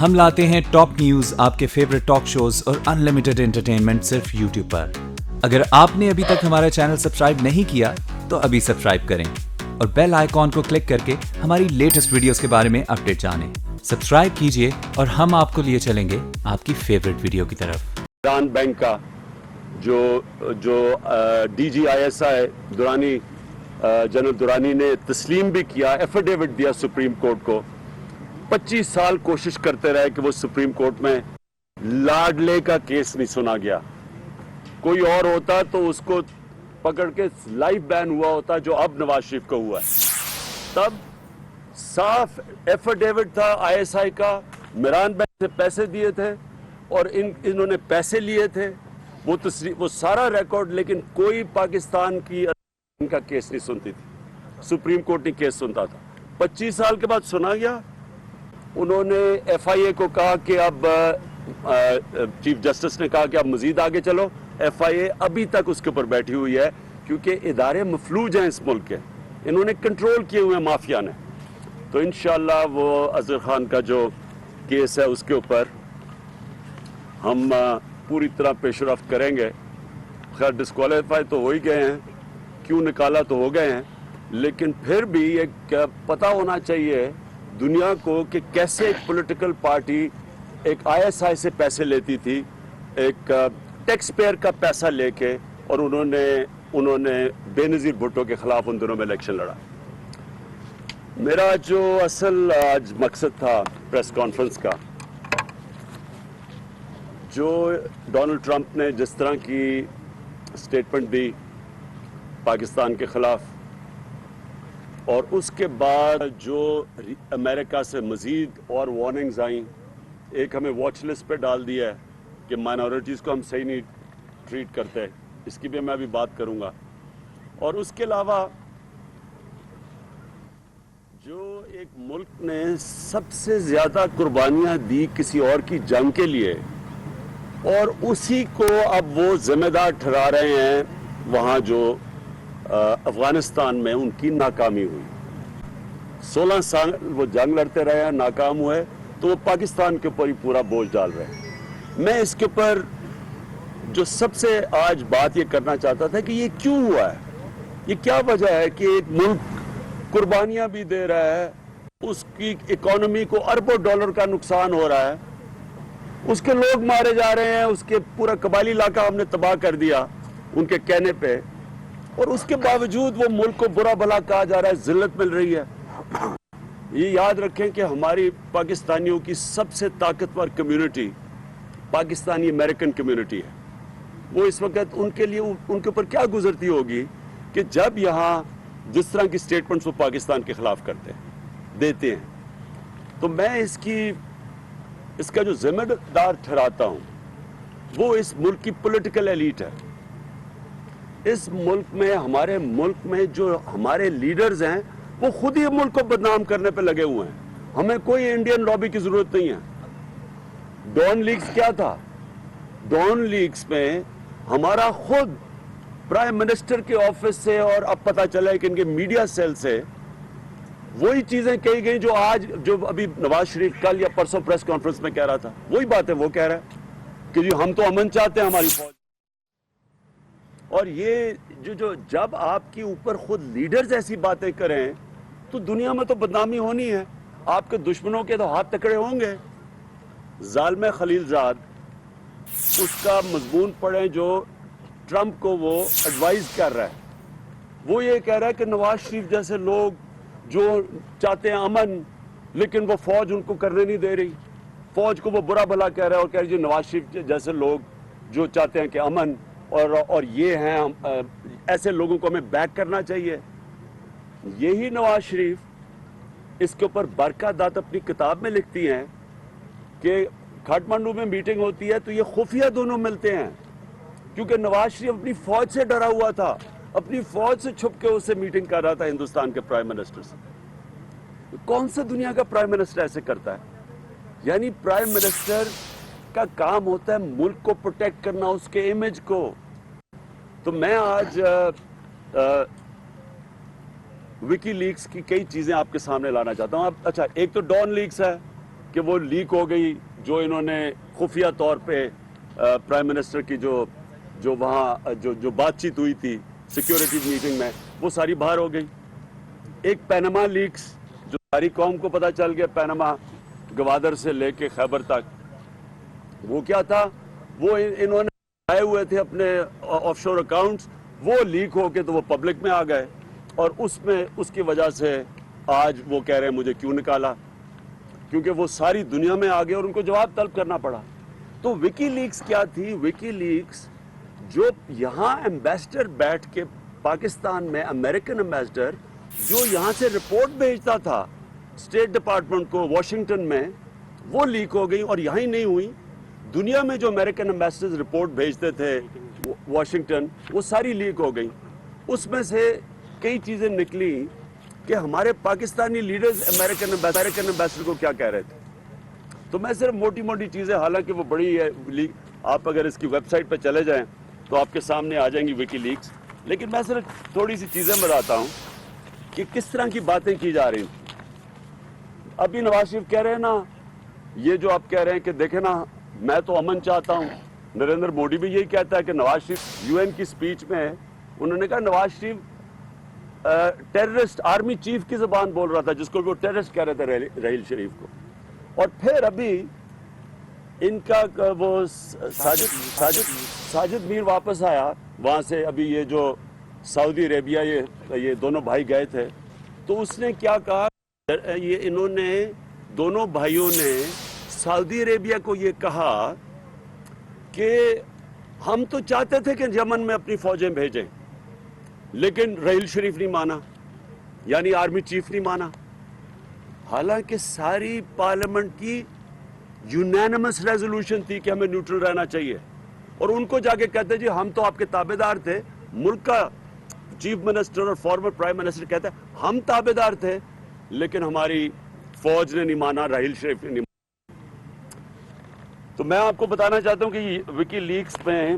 ہم لاتے ہیں ٹاپ نیوز، آپ کے فیوریٹ ٹاک شوز اور انلمیٹڈ انٹرٹینمنٹ صرف یوٹیوب پر۔ اگر آپ نے ابھی تک ہمارا چینل سبسکرائب نہیں کیا تو ابھی سبسکرائب کریں اور بیل آئیکن کو کلک کر کے ہماری لیٹسٹ ویڈیوز کے بارے میں اپڈیٹ جانیں۔ سبسکرائب کیجئے اور ہم آپ کو لیے چلیں گے آپ کی فیوریٹ ویڈیو کی طرف۔ ایران بینک کا جو D G I S I Durrani general Durrani نے تسلیم بھی کیا، ایفیڈیوٹ دیا سپریم کورٹ کو۔ 25 سال کوشش کرتے رہے کہ وہ سپریم کورٹ میں لاڈلے کا کیس نہیں سنا گیا۔ کوئی اور ہوتا تو اس کو پکڑ کے لائف بین ہوا ہوتا جو اب نواز شریف کو ہوا ہے۔ تب صاف ایفیڈیوٹ تھا آئی ایس آئی کا، عمران بینک سے پیسے دیے تھے اور انہوں نے پیسے لیے تھے، وہ سارا ریکارڈ، لیکن کوئی پاکستان کی ان کا کیس نہیں سنتی تھی، سپریم کورٹ نہیں کیس سنتا تھا۔ 25 سال کے بعد سنا گیا۔ انہوں نے ایف آئی اے کو کہا کہ اب چیف جسٹس نے کہا کہ اب مزید آگے چلو۔ ایف آئی اے ابھی تک اس کے اوپر بیٹھی ہوئی ہے کیونکہ ادارے مفلوج ہیں اس ملک کے، انہوں نے کنٹرول کیے ہوئے ہیں مافیا نے۔ تو انشاءاللہ وہ اظہر خان کا جو کیس ہے اس کے اوپر ہم پوری طرح پیش رفت کریں گے۔ خیر ڈسکوالیفائی تو ہو ہی گئے ہیں، کیوں نکالا تو ہو گئے ہیں، لیکن پھر بھی ایک پتہ ہونا چاہیے دنیا کو کہ کیسے ایک پولیٹیکل پارٹی ایک آئی ایس آئی سے پیسے لیتی تھی، ایک ٹیکس پیئر کا پیسہ لے کے، اور انہوں نے بے نظیر بھٹو کے خلاف ان دنوں میں الیکشن لڑا۔ میرا جو اصل آج مقصد تھا پریس کانفرنس کا، جو ڈونلڈ ٹرمپ نے جس طرح کی سٹیٹمنٹ دی پاکستان کے خلاف، اور اس کے بعد جو امریکہ سے مزید اور وارننگز آئیں، ایک ہمیں واچ لسٹ پہ ڈال دیا ہے کہ مائنورٹیز کو ہم صحیح نہیں ٹریٹ کرتے، اس کی بھی میں ابھی بات کروں گا۔ اور اس کے علاوہ جو ایک ملک نے سب سے زیادہ قربانیاں دی کسی اور کی جنگ کے لیے، اور اسی کو اب وہ ذمہ دار ٹھہرا رہے ہیں وہاں جو افغانستان میں ان کی ناکامی ہوئی۔ 16 سال وہ جنگ لڑتے رہے ہیں، ناکام ہوئے، تو وہ پاکستان کے اوپر ہی پورا بوجھ ڈال رہے ہیں۔ میں اس کے اوپر جو سب سے آج بات یہ کرنا چاہتا تھا کہ یہ کیوں ہوا ہے، یہ کیا وجہ ہے کہ ایک ملک قربانیاں بھی دے رہا ہے، اس کی اکانومی کو اربوں ڈالر کا نقصان ہو رہا ہے، اس کے لوگ مارے جا رہے ہیں، اس کے پورا قبائلی علاقہ ہم نے تباہ کر دیا ان کے کہنے پہ، اور اس کے باوجود وہ ملک کو برا بھلا کہا جا رہا ہے، ذلت مل رہی ہے۔ یہ یاد رکھیں کہ ہماری پاکستانیوں کی سب سے طاقتور کمیونٹی پاکستانی امریکن کمیونٹی ہے۔ وہ اس وقت ان کے اوپر کیا گزرتی ہوگی کہ جب یہاں جس طرح کی سٹیٹمنٹس وہ پاکستان کے خلاف کرتے ہیں، دیتے ہیں۔ تو میں اس کا جو ذمہ دار ٹھہراتا ہوں وہ اس ملک کی پولیٹیکل ایلیٹ ہے۔ اس ملک میں، ہمارے ملک میں جو ہمارے لیڈرز ہیں وہ خود ہی ملک کو بدنام کرنے پہ لگے ہوئے ہیں۔ ہمیں کوئی انڈین لابی کی ضرورت نہیں ہے۔ ڈان لیگز کیا تھا؟ ڈان لیگز میں ہمارا خود پرائم منسٹر کے آفس سے، اور اب پتہ چلا ہے کہ ان کے میڈیا سیل سے وہی چیزیں کہی گئی جو ابھی نواز شریف کل یا پرسوں پریس کانفرنس میں کہہ رہا تھا، وہی بات ہے وہ کہہ رہا ہے کہ جی ہم تو امن چاہتے ہیں ہماری فوج۔ اور یہ جب آپ کے اوپر خود لیڈرز ایسی باتیں کریں تو دنیا میں تو بدنامی ہونی ہے، آپ کے دشمنوں کے تو ہاتھ تکڑے ہوں گے۔ ظالم خلیل زاد، اس کا مضمون پڑھیں جو ٹرمپ کو وہ ایڈوائز کر رہا ہے۔ وہ یہ کہہ رہا ہے کہ نواز شریف جیسے لوگ جو چاہتے ہیں امن، لیکن وہ فوج ان کو کرنے نہیں دے رہی، فوج کو وہ برا بھلا کہہ رہا ہے، اور کہہ رہا ہے جی نواز شریف جیسے لوگ جو چاہتے ہیں کہ امن اور یہ ہیں، ایسے لوگوں کو ہمیں بیک کرنا چاہیے۔ یہی نواز شریف اس کے اوپر برقع دات اپنی کتاب میں لکھتی ہیں کہ کھاٹمانڈو میں میٹنگ ہوتی ہے تو یہ خفیہ دونوں ملتے ہیں، کیونکہ نواز شریف اپنی فوج سے ڈرا ہوا تھا، اپنی فوج سے چھپ کے اسے میٹنگ کر رہا تھا ہندوستان کے پرائم منسٹر سے۔ کون سے دنیا کا پرائم منسٹر ایسے کرتا ہے؟ یعنی پرائم منسٹر کا کام ہوتا ہے ملک کو پروٹیکٹ کرنا، اس کے امیج کو۔ تو میں آج وکی لیکس کی کئی چیزیں آپ کے سامنے لانا چاہتا ہوں۔ اچھا، ایک تو ڈان لیکس ہے کہ وہ لیک ہو گئی جو انہوں نے خفیہ طور پہ پرائم منسٹر کی جو وہاں جو بات چیت ہوئی تھی سیکیورٹی میٹنگ میں وہ ساری باہر ہو گئی. ایک پینما لیکس جو ساری قوم کو پتہ چل گیا, پینما گوادر سے لے کے خیبر تک, وہ کیا تھا, وہ انہوں نے آئے ہوئے تھے اپنے آف شور اکاؤنٹس, وہ لیک ہو کے تو وہ پبلک میں آ گئے, اور اس کی وجہ سے آج وہ کہہ رہے ہیں مجھے کیوں نکالا, کیونکہ وہ ساری دنیا میں آ گئے اور ان کو جواب طلب کرنا پڑا. تو وکی لیکس کیا تھی؟ وکی لیکس جو یہاں ایمبیسڈر بیٹھ کے پاکستان میں, امریکن ایمبیسڈر جو یہاں سے رپورٹ بھیجتا تھا اسٹیٹ ڈپارٹمنٹ کو واشنگٹن میں, وہ لیک ہو گئی. اور یہاں ہی نہیں ہوئی, دنیا میں جو امریکن ایمبیسڈر رپورٹ بھیجتے تھے واشنگٹن, وہ ساری لیک ہو گئی. اس میں سے کئی چیزیں نکلی کہ ہمارے پاکستانی لیڈرز امریکن ایمبیسڈر کو کیا کہہ رہے تھے. تو میں صرف موٹی موٹی چیزیں, حالانکہ وہ بڑی ہے لیک, آپ اگر اس کی ویب سائٹ پہ چلے جائیں تو آپ کے سامنے آ جائیں گی وکی لیکس, لیکن میں صرف تھوڑی سی چیزیں بتاتا ہوں کہ کس طرح کی باتیں کی جا رہی ہیں. ابھی نواز شریف کہہ رہے ہیں نا, یہ جو آپ کہہ رہے ہیں کہ دیکھیں نا میں تو امن چاہتا ہوں, نریندر مودی بھی یہی کہتا ہے کہ نواز شریف یو این کی سپیچ میں انہوں نے کہا Nawaz Sharif terrorist army chief کی زبان بول رہا تھا, جس کو وہ ٹیررسٹ کہہ رہے تھے رحیل شریف کو. اور پھر ابھی ان کا وہ ساجد میر واپس آیا وہاں سے, ابھی یہ جو سعودی عربیہ یہ دونوں بھائی گئے تھے, تو اس نے کیا کہا, یہ انہوں نے دونوں بھائیوں نے سعودی عربیہ کو یہ کہا کہ ہم تو چاہتے تھے کہ یمن میں اپنی فوجیں بھیجیں, لیکن رحیل شریف نہیں مانا, یعنی آرمی چیف نہیں مانا. حالانکہ ساری پارلیمنٹ کی یونینمس ریزولوشن تھی کہ ہمیں نیوٹرل رہنا چاہیے, اور ان کو جا کے کہتے جی ہم تو آپ کے تابع دار تھے. ملک کا چیف منسٹر اور فارمر پرائم منسٹر کہتا ہے ہم تابع دار تھے, لیکن ہماری فوج نے نہیں مانا, رحیل شریف نے نہیں مانا. تو میں آپ کو بتانا چاہتا ہوں کہ وکی لیکس میں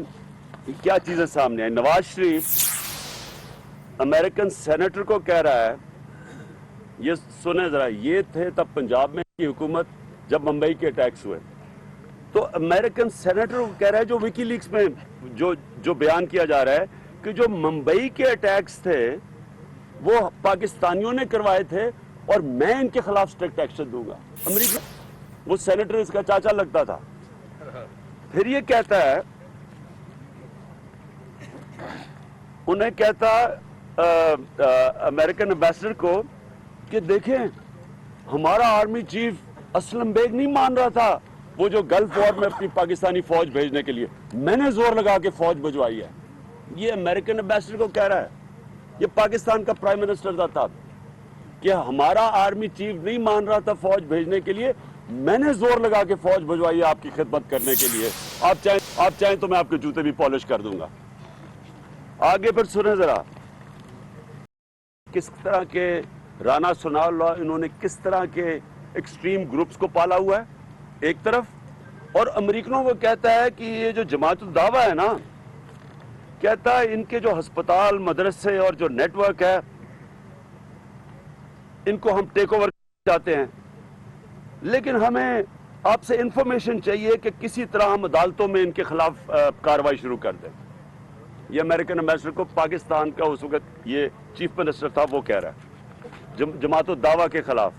کیا چیزیں سامنے آئی. نواز شریف امریکن سینیٹر کو کہہ رہا ہے, یہ سنیں ذرا, یہ تھے تب پنجاب میں کی حکومت جب ممبئی کے اٹیکس ہوئے, تو امریکن سینیٹر کو کہہ رہا ہے جو وکی لیکس میں جو بیان کیا جا رہا ہے کہ جو ممبئی کے اٹیکس تھے وہ پاکستانیوں نے کروائے تھے اور میں ان کے خلاف سٹرکٹ ایکشن دوں گا. امریکہ, وہ سینیٹر اس کا چاچا لگتا تھا. پھر یہ کہتا ہے, انہیں کہتا امریکن ایمبیسڈر کو کہ دیکھیں ہمارا آرمی چیف اسلم بیگ نہیں مان رہا تھا وہ جو گلف وار میں اپنی پاکستانی فوج بھیجنے کے لیے, میں نے زور لگا کے فوج بھجوائی ہے. یہ امریکن ایمبیسڈر کو کہہ رہا ہے, یہ پاکستان کا پرائم منسٹر تھا تب, کہ ہمارا آرمی چیف نہیں مان رہا تھا فوج بھیجنے کے لیے, میں نے زور لگا کے فوج بھجوائی ہے آپ کی خدمت کرنے کے لیے, آپ چاہیں تو میں آپ کے جوتے بھی پالش کر دوں گا. آگے پھر سنیں ذرا کس طرح کے رانا ثناء اللہ, انہوں نے کس طرح کے ایکسٹریم گروپس کو پالا ہوا ہے ایک طرف, اور امریکنوں کو کہتا ہے کہ یہ جو جماعت الدعوہ ہے نا, کہتا ہے ان کے جو ہسپتال, مدرسے اور جو نیٹ ورک ہے ان کو ہم ٹیک اوور چاہتے ہیں, لیکن ہمیں آپ سے انفارمیشن چاہیے کہ کسی طرح ہم عدالتوں میں ان کے خلاف کارروائی شروع کر دیں. یہ امریکن ایمبیسڈر کو پاکستان کا اس وقت یہ چیف منسٹر تھا وہ کہہ رہا ہے جماعت الدعوہ کے خلاف.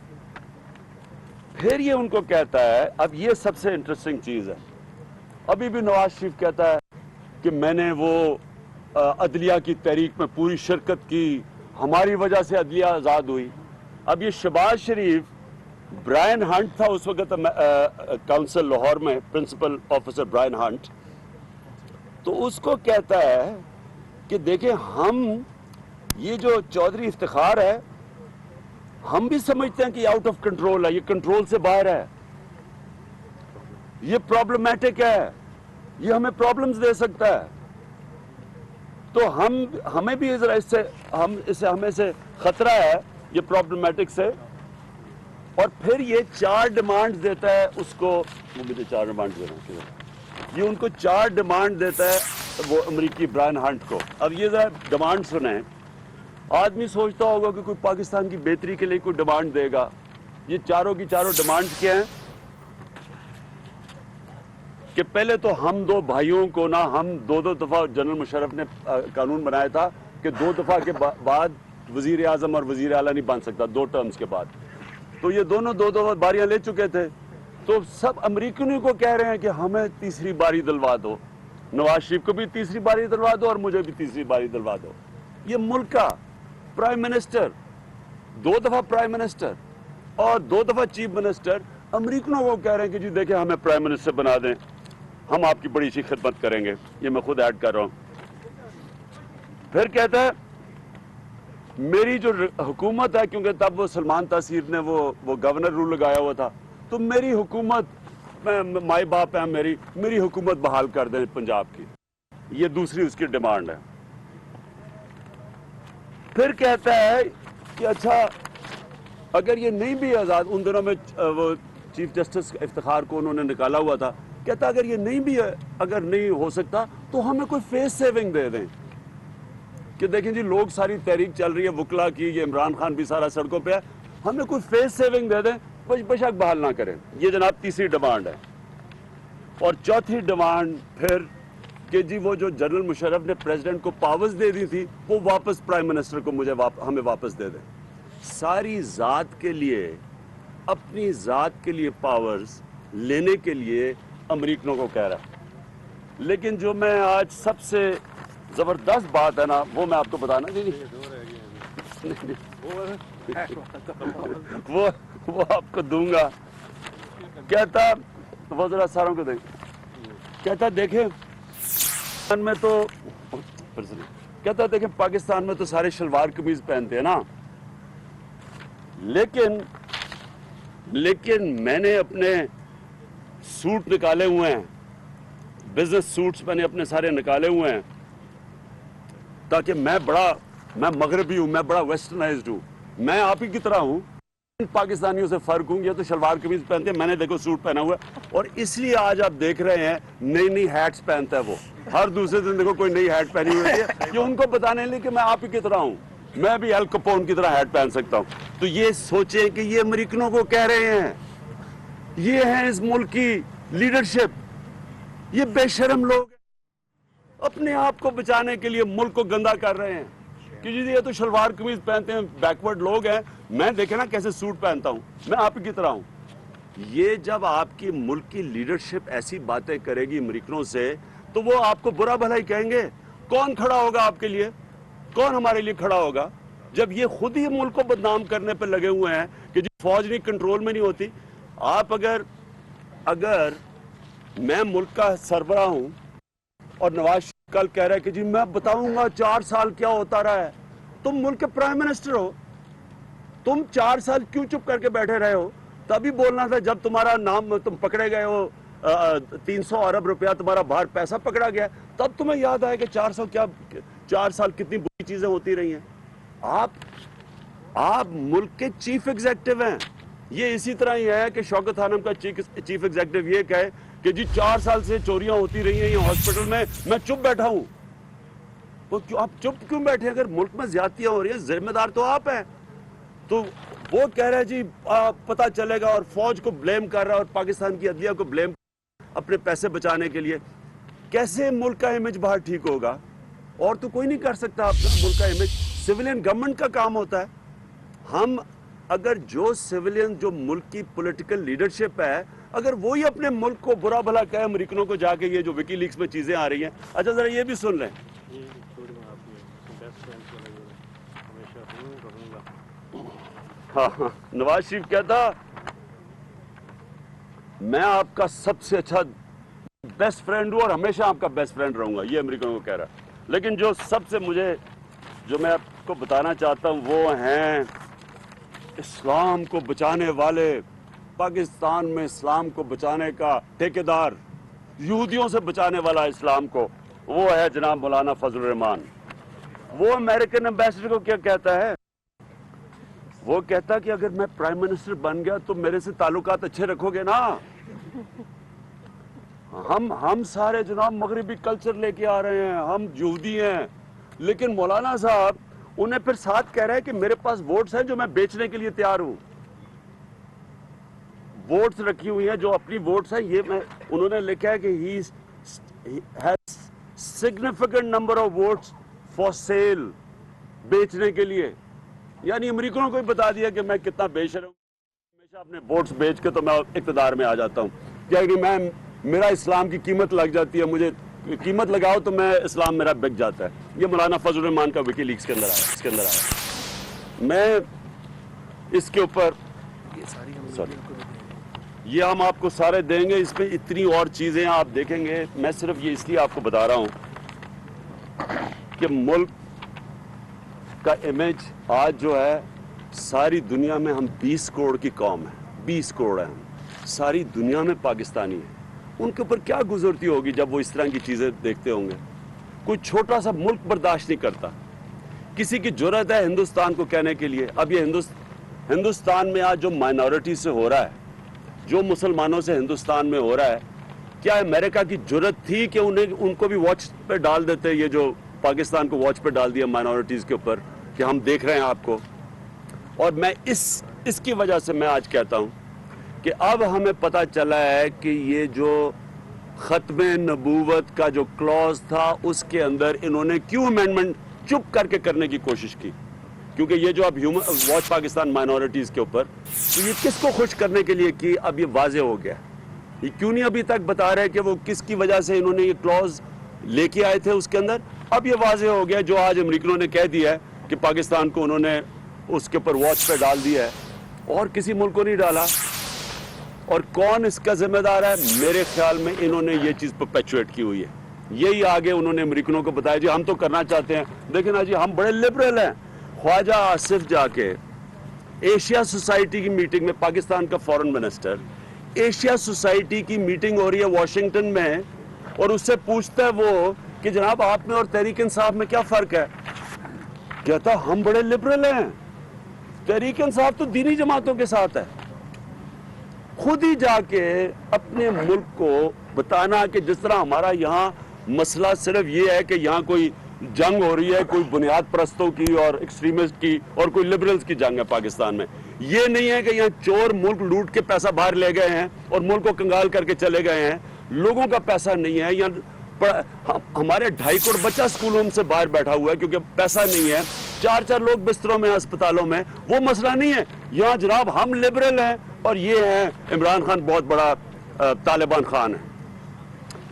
پھر یہ ان کو کہتا ہے, اب یہ سب سے انٹرسٹنگ چیز ہے, ابھی بھی نواز شریف کہتا ہے کہ میں نے وہ عدلیہ کی تحریک میں پوری شرکت کی, ہماری وجہ سے عدلیہ آزاد ہوئی. اب یہ شہباز شریف, برائن ہنٹ تھا اس وقت کاؤنسل لاہور میں, پرنسپل آفیسر برائن ہنٹ, تو اس کو کہتا ہے کہ دیکھیں ہم یہ جو چودھری افتخار ہے ہم بھی سمجھتے ہیں کہ یہ آؤٹ آف کنٹرول ہے, یہ کنٹرول سے باہر ہے, یہ پرابلمیٹک ہے, یہ ہمیں پرابلمز دے سکتا ہے, تو ہمیں بھی ہمیں سے خطرہ ہے یہ پرابلمیٹک سے. اور پھر یہ 4 ڈیمانڈ دیتا ہے اس کو, وہ مجھے 4 ڈیمانڈ دینا, یہ ان کو 4 ڈیمانڈ دیتا ہے وہ امریکی برائن ہنٹ کو. اب یہ ذرا ڈیمانڈ سنیں, آدمی سوچتا ہوگا کہ کوئی پاکستان کی بہتری کے لیے کوئی ڈیمانڈ دے گا. یہ چاروں کی چاروں ڈیمانڈ کیا ہیں؟ کہ پہلے تو ہم دو بھائیوں کو نا ہم دو دفعہ جنرل مشرف نے قانون بنایا تھا کہ 2 دفعہ کے بعد وزیر اعظم اور وزیر اعلیٰ نہیں بن سکتا 2 ٹرمز کے بعد. تو یہ دونوں 2 باریاں لے چکے تھے. تو سب امریکنوں کو کہہ رہے ہیں کہ ہمیں تیسری باری دلوا دو, نواز شریف کو بھی تیسری باری دلوا دو اور مجھے بھی تیسری باری دلوا دو. یہ ملک کا پرائم منسٹر 2 دفعہ پرائم منسٹر اور 2 دفعہ چیف منسٹر امریکنوں کو کہہ رہے ہیں کہ جی دیکھیں ہمیں پرائم منسٹر بنا دیں, ہم آپ کی بڑی سی خدمت کریں گے. یہ میں خود ایڈ کر رہا ہوں. پھر کہتا ہے میری جو حکومت ہے, کیونکہ تب وہ سلمان تاثیر نے وہ گورنر رول لگایا ہوا تھا, تو میری حکومت مائی باپ ہے میری حکومت بحال کر دیں پنجاب کی. یہ دوسری اس کی ڈیمانڈ ہے. پھر کہتا ہے کہ اچھا اگر یہ نہیں بھی آزاد, ان دنوں میں وہ چیف جسٹس افتخار کو انہوں نے نکالا ہوا تھا, کہتا اگر یہ نہیں بھی اگر نہیں ہو سکتا تو ہمیں کوئی فیس سیونگ دے دیں کہ دیکھیں جی لوگ ساری تحریک چل رہی ہے وکلا کی, یہ عمران خان بھی سارا سڑکوں پہ ہے, ہمیں کوئی فیس سیونگ دے دیں, بشک بحال نہ کریں. یہ جناب تیسری ڈیمانڈ ہے. اور چوتھی ڈیمانڈ پھر کہ جی وہ جو جنرل مشرف نے پریزیڈنٹ کو پاورز دے دی تھی وہ واپس پرائم منسٹر کو ہمیں واپس دے دیں. ساری ذات کے لیے, اپنی ذات کے لیے پاورز لینے کے لیے امریکنوں کو کہہ رہا ہے. لیکن جو میں آج سب سے زبردست بات ہے نا وہ میں آپ کو بتانا وہ آپ کو دوں گا. کہتا وہ ذرا ساروں کو کہتا دیکھیں میں تو کہتا دیکھیں پاکستان میں تو سارے شلوار قمیض پہنتے ہیں نا, لیکن میں نے اپنے سوٹ نکالے ہوئے ہیں, بزنس سوٹس میں نے اپنے سارے نکالے ہوئے ہیں تاکہ میں مغربی ہوں, میں بڑا ویسٹرنائزڈ ہوں, میں آپ ہی کی طرح ہوں. پاکستانیوں سے فرق ہوں, یہ تو شلوار قمیض پہنتے ہیں, میں نے دیکھو سوٹ پہنا ہوا ہے. اور اس لیے آج آپ دیکھ رہے ہیں نئی ہیٹس پہنتا ہے وہ, ہر دوسرے دن دیکھو کوئی نئی ہیٹ پہنی ہوئی ہے, یہ ان کو بتانے لئے کہ میں آپ ہی کی طرح ہوں, میں بھی ایل کپون کی طرح ہیٹ پہن سکتا ہوں. تو یہ سوچیں کہ یہ امریکنوں کو کہہ رہے ہیں, یہ ہیں اس ملک کی لیڈرشپ, یہ بے شرم لوگ اپنے آپ کو بچانے کے لیے ملک کو گندا کر رہے ہیں کہ جی یہ تو شلوار قمیض پہنتے ہیں, بیکورڈ لوگ ہیں, میں دیکھیں نا کیسے سوٹ پہنتا ہوں, میں آپ کی طرح ہوں. یہ جب آپ کی ملک کی لیڈرشپ ایسی باتیں کرے گی امریکنوں سے تو وہ آپ کو برا بھلا ہی کہیں گے. کون کھڑا ہوگا آپ کے لیے, کون ہمارے لیے کھڑا ہوگا جب یہ خود ہی ملک کو بدنام کرنے پہ لگے ہوئے ہیں کہ جی فوج نہیں کنٹرول میں نہیں ہوتی. آپ اگر میں ملک کا سربراہ ہوں اور نواز شریف کل کہہ رہا ہے کہ جی میں بتاؤں گا 4 سال کیا ہوتا رہا ہے, تم ملک کے پرائم منسٹر ہو, تم 4 سال کیوں چپ کر کے بیٹھے رہے ہو؟ تبھی بولنا تھا جب تمہارا نام تم پکڑے گئے ہو, 300 ارب روپیہ تمہارا باہر پیسہ پکڑا گیا, تب تمہیں یاد آیا کہ 4 سال کتنی بری چیزیں ہوتی رہی ہیں. آپ ملک کے چیف ایگزیکٹو ہیں. یہ اسی طرح ہی ہے کہ شوکت خانم کا چیف ایگزیکٹو یہ کہے کہ جی 4 سال سے چوریاں ہوتی رہی ہیں یہ ہاسپٹل میں چپ بیٹھا ہوں. آپ چپ کیوں بیٹھے؟ اگر ملک میں زیادتیاں ہو رہی ہیں ذمہ دار تو آپ ہیں. تو وہ کہہ رہے ہیں جی پتہ چلے گا, اور فوج کو بلیم کر رہا ہے اور پاکستان کی عدلیہ کو بلیم اپنے پیسے بچانے کے لیے. کیسے ملک کا امیج باہر ٹھیک ہوگا؟ اور تو کوئی نہیں کر سکتا آپ ملک کا امیج, سویلین گورنمنٹ کا کام ہوتا ہے. ہم اگر جو سویلین جو ملک کی پولیٹیکل لیڈرشپ ہے اگر وہی اپنے ملک کو برا بھلا کہے امریکنوں کو جا کے, یہ جو وکی لیکس میں چیزیں آ رہی ہیں, اچھا ذرا یہ بھی سن لیں. ہاں نواز شریف کہتا میں آپ کا سب سے اچھا بیسٹ فرینڈ ہوں اور ہمیشہ آپ کا بیسٹ فرینڈ رہوں گا, یہ امریکنوں کو کہہ رہا ہے. لیکن جو سب سے جو میں آپ کو بتانا چاہتا ہوں وہ ہیں اسلام کو بچانے والے, پاکستان میں اسلام کو بچانے کا ٹھیکیدار, یہودیوں سے بچانے والا اسلام کو, وہ ہے جناب مولانا فضل الرحمان. وہ امریکن ایمبیسڈر کو کیا کہتا ہے؟ وہ کہتا کہ اگر میں پرائم منسٹر بن گیا تو میرے سے تعلقات اچھے رکھو گے نا. ہم سارے جناب مغربی کلچر لے کے آ رہے ہیں, ہم یہودی ہیں, لیکن مولانا صاحب انہیں پھر ساتھ کہہ رہے ہیں کہ میرے پاس ووٹس ہیں جو میں بیچنے کے لیے تیار ہوں. ووٹس رکھی ہوئی ہیں جو اپنی ووٹس ہیں. یہ میں انہوں نے لکھا ہے کہ he has significant number of votes for sale, بیچنے کے لیے. یعنی امریکنوں کو بھی بتا دیا کہ میں کتنا بیچ رہا ہوں, ہمیشہ اپنے ووٹس بیچ کے تو میں اقتدار میں آ جاتا ہوں. کہ میرا اسلام کی قیمت لگ جاتی ہے, مجھے قیمت لگاؤ تو میں اسلام میرا بک جاتا ہے. یہ مولانا فضل الرحمان کا وکی لیکس کے اندر آیا. میں اس کے اوپر یہ ہم آپ کو سارے دیں گے, اس میں اتنی اور چیزیں آپ دیکھیں گے. میں صرف یہ اس لیے آپ کو بتا رہا ہوں کہ ملک کا امیج آج جو ہے ساری دنیا میں, ہم 20 کروڑ کی قوم ہے, 20 کروڑ ہیں ہم, ساری دنیا میں پاکستانی ہیں. ان کے اوپر کیا گزرتی ہوگی جب وہ اس طرح کی چیزیں دیکھتے ہوں گے. کوئی چھوٹا سا ملک برداشت نہیں کرتا. کسی کی جرأت ہے ہندوستان کو کہنے کے لیے. اب یہ ہندوستان میں آج جو مائنورٹی سے ہو رہا ہے, جو مسلمانوں سے ہندوستان میں ہو رہا ہے, کیا امریکہ کی جرأت تھی کہ ان کو بھی واچ پہ ڈال دیتے, یہ جو پاکستان کو واچ پہ ڈال دیا مائنورٹیز کے اوپر کہ ہم دیکھ رہے ہیں آپ کو. اور میں اس کی وجہ سے میں آج کہتا ہوں کہ اب ہمیں پتہ چلا ہے کہ یہ جو ختم نبوت کا جو کلوز تھا اس کے اندر انہوں نے کیوں امینڈمنٹ چپ کر کے کرنے کی کوشش کی. کیونکہ یہ جو اب واچ پاکستان مائنورٹیز کے اوپر, تو یہ کس کو خوش کرنے کے لیے کی, اب یہ واضح ہو گیا. یہ کیوں نہیں ابھی تک بتا رہے کہ وہ کس کی وجہ سے انہوں نے یہ کلوز لے کے آئے تھے اس کے اندر. اب یہ واضح ہو گیا, جو آج امریکنوں نے کہہ دیا ہے کہ پاکستان کو انہوں نے اس کے اوپر واچ پہ ڈال دیا ہے, اور کسی ملک کو نہیں ڈالا. اور کون اس کا ذمہ دار ہے؟ میرے خیال میں انہوں نے یہ چیز پرپیچویٹ کی ہوئی ہے. یہی آگے انہوں نے امریکنوں کو بتایا جی ہم تو کرنا چاہتے ہیں, لیکن جی ہم بڑے لبرل ہیں. خواجہ آصف جا کے ایشیا سوسائٹی کی میٹنگ میں, پاکستان کا فورن منسٹر, ایشیا سوسائٹی کی میٹنگ ہو رہی ہے واشنگٹن میں, اور اس سے پوچھتا ہے وہ کہ جناب آپ میں اور تحریک انصاف میں کیا فرق ہے؟ کہتا ہم بڑے لبرل ہیں, تحریک انصاف تو دینی جماعتوں کے ساتھ ہے. خود ہی جا کے اپنے ملک کو بتانا کہ جس طرح ہمارا یہاں مسئلہ صرف یہ ہے کہ یہاں کوئی جنگ ہو رہی ہے, کوئی بنیاد پرستوں کی اور ایکسٹریمسٹ کی اور کوئی لبرلز کی جنگ ہے پاکستان میں. یہ نہیں ہے کہ یہاں چور ملک لوٹ کے پیسہ باہر لے گئے ہیں اور ملک کو کنگال کر کے چلے گئے ہیں. لوگوں کا پیسہ نہیں ہے. یہاں ہمارے 2.5 کروڑ بچہ اسکولوں سے باہر بیٹھا ہوا ہے کیونکہ پیسہ نہیں ہے. 4 لوگ بستروں میں, ہسپتالوں میں. وہ مسئلہ نہیں ہے. یہاں جناب ہم لبرل ہیں اور یہ ہیں عمران خان بہت بڑا طالبان خان ہے.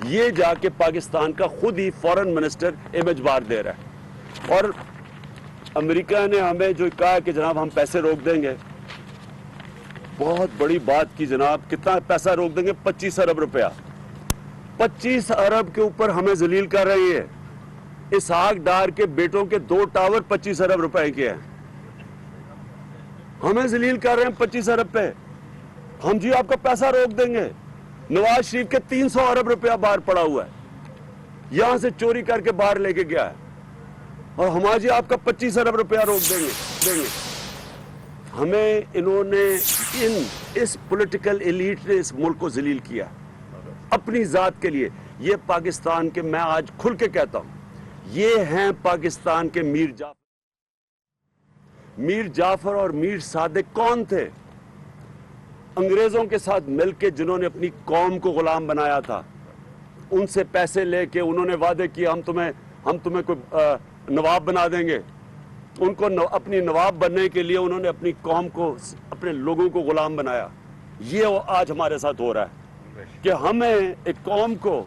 یہ جا کے پاکستان کا خود ہی فورن منسٹر امیج بار دے رہا ہے. اور امریکہ نے ہمیں جو کہا کہ جناب ہم پیسے روک دیں گے, بہت بڑی بات کی جناب. کتنا پیسہ روک دیں گے؟ 25 ارب روپیہ. 25 ارب کے اوپر ہمیں ذلیل کر رہی ہے. اسحاق ڈار کے بیٹوں کے 2 ٹاور 25 ارب روپے کے ہیں. ہمیں ذلیل کر رہے ہیں 25 ارب پہ. ہم جی آپ کا پیسہ روک دیں گے. نواز شریف کے 300 ارب روپیہ باہر پڑا ہوا ہے, یہاں سے چوری کر کے باہر لے کے گیا ہے, اور ہم جی آپ کا 25 ارب روپیہ روک دیں گے. ہمیں انہوں نے اس پولیٹیکل ایلیٹ نے اس ملک کو ذلیل کیا اپنی ذات کے لیے. یہ پاکستان کے, میں آج کھل کے کہتا ہوں, یہ ہیں پاکستان کے میر جعفر. میر جعفر اور میر صادق کون تھے؟ انگریزوں کے ساتھ مل کے جنہوں نے اپنی قوم کو غلام بنایا تھا. ان سے پیسے لے کے انہوں نے وعدے کیا ہم تمہیں کوئی نواب بنا دیں گے. ان کو اپنی نواب بننے کے لیے انہوں نے اپنی قوم کو, اپنے لوگوں کو غلام بنایا. یہ آج ہمارے ساتھ ہو رہا ہے کہ ہمیں ایک قوم کو,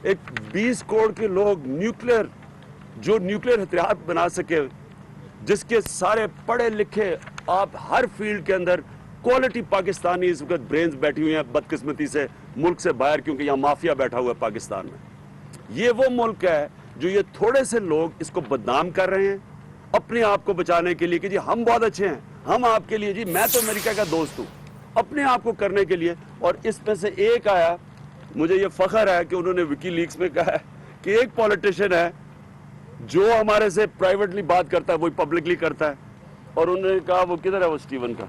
ایک 20 کروڑ کے لوگ جو نیوکلیر ہتھیار بنا سکے, جس کے سارے پڑھے لکھے, آپ ہر فیلڈ کے اندر کوالٹی پاکستانی اس وقت برینز بیٹھی ہوئی ہیں بدقسمتی سے ملک سے باہر, کیونکہ یہاں مافیا بیٹھا ہوا ہے پاکستان میں. یہ وہ ملک ہے جو یہ تھوڑے سے لوگ اس کو بدنام کر رہے ہیں اپنے آپ کو بچانے کے لیے کہ جی ہم بہت اچھے ہیں, ہم آپ کے لیے, جی میں تو امریکہ کا دوست ہوں, اپنے آپ کو کرنے کے لیے. اور اس میں سے ایک آیا, مجھے یہ فخر ہے کہ انہوں نے وکی لیکس میں کہا ہے کہ ایک پولیٹیشین ہے جو ہمارے سے پرائیویٹلی بات کرتا ہے وہی پبلکلی کرتا ہے. اور انہوں نے کہا وہ کدھر ہے, وہ سٹیون کا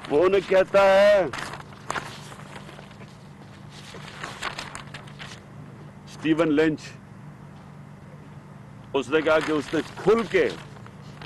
وہ انہیں کہتا ہے, سٹیون لنچ, اس نے کہا کہ اس نے کھل کے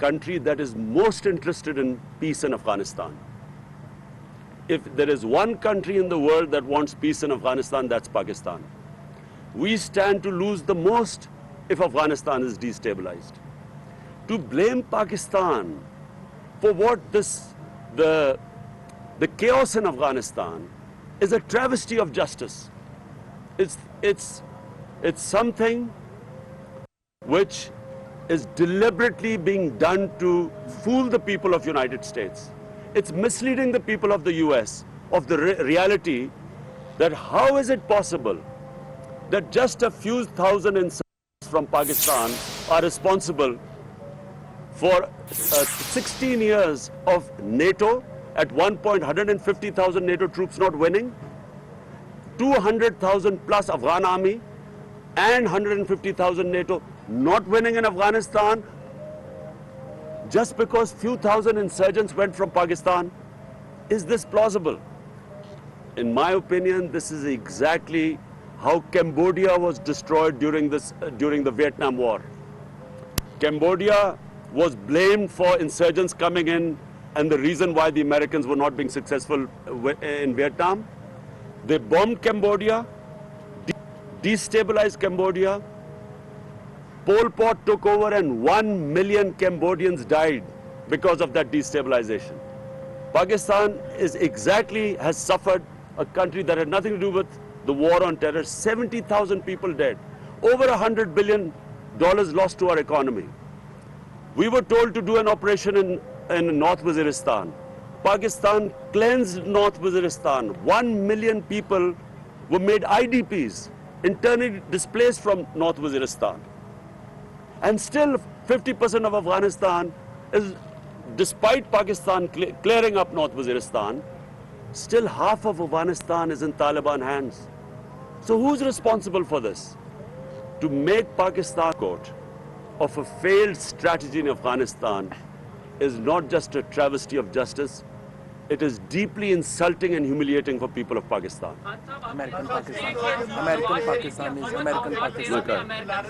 country that is most interested in peace in Afghanistan. If there is one country in the world that wants peace in Afghanistan, that's Pakistan. We stand to lose the most if Afghanistan is destabilized. To blame Pakistan for what the chaos in Afghanistan is a travesty of justice. It's something which is deliberately being done to fool the people of United States. It's misleading the people of the US of the reality that how is it possible that just a few thousand insurgents from Pakistan are responsible for 16 years of NATO, at one point 150,000 NATO troops not winning, 200,000 plus Afghan army and 150,000 NATO not winning in Afghanistan just because few thousand insurgents went from Pakistan? Is this plausible? In my opinion, this is exactly how Cambodia was destroyed during the Vietnam War. Cambodia was blamed for insurgents coming in, and the reason why the Americans were not being successful in Vietnam. They bombed Cambodia, destabilized Cambodia. Pol Pot took over and 1 million Cambodians died because of that destabilization. Pakistan has suffered, a country that had nothing to do with the war on terror. 70,000 people dead. Over $100 billion lost to our economy. We were told to do an operation in North Waziristan. Pakistan cleansed North Waziristan. 1 million people were made IDPs, internally displaced from North Waziristan. And still 50% of Afghanistan is, despite Pakistan clearing up North Waziristan, still half of Afghanistan is in Taliban hands. So who's responsible for this? To make Pakistan court of a failed strategy in Afghanistan is not just a travesty of justice, it is deeply insulting and humiliating for people of Pakistan. American Pakistan is American Pakistan.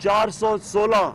416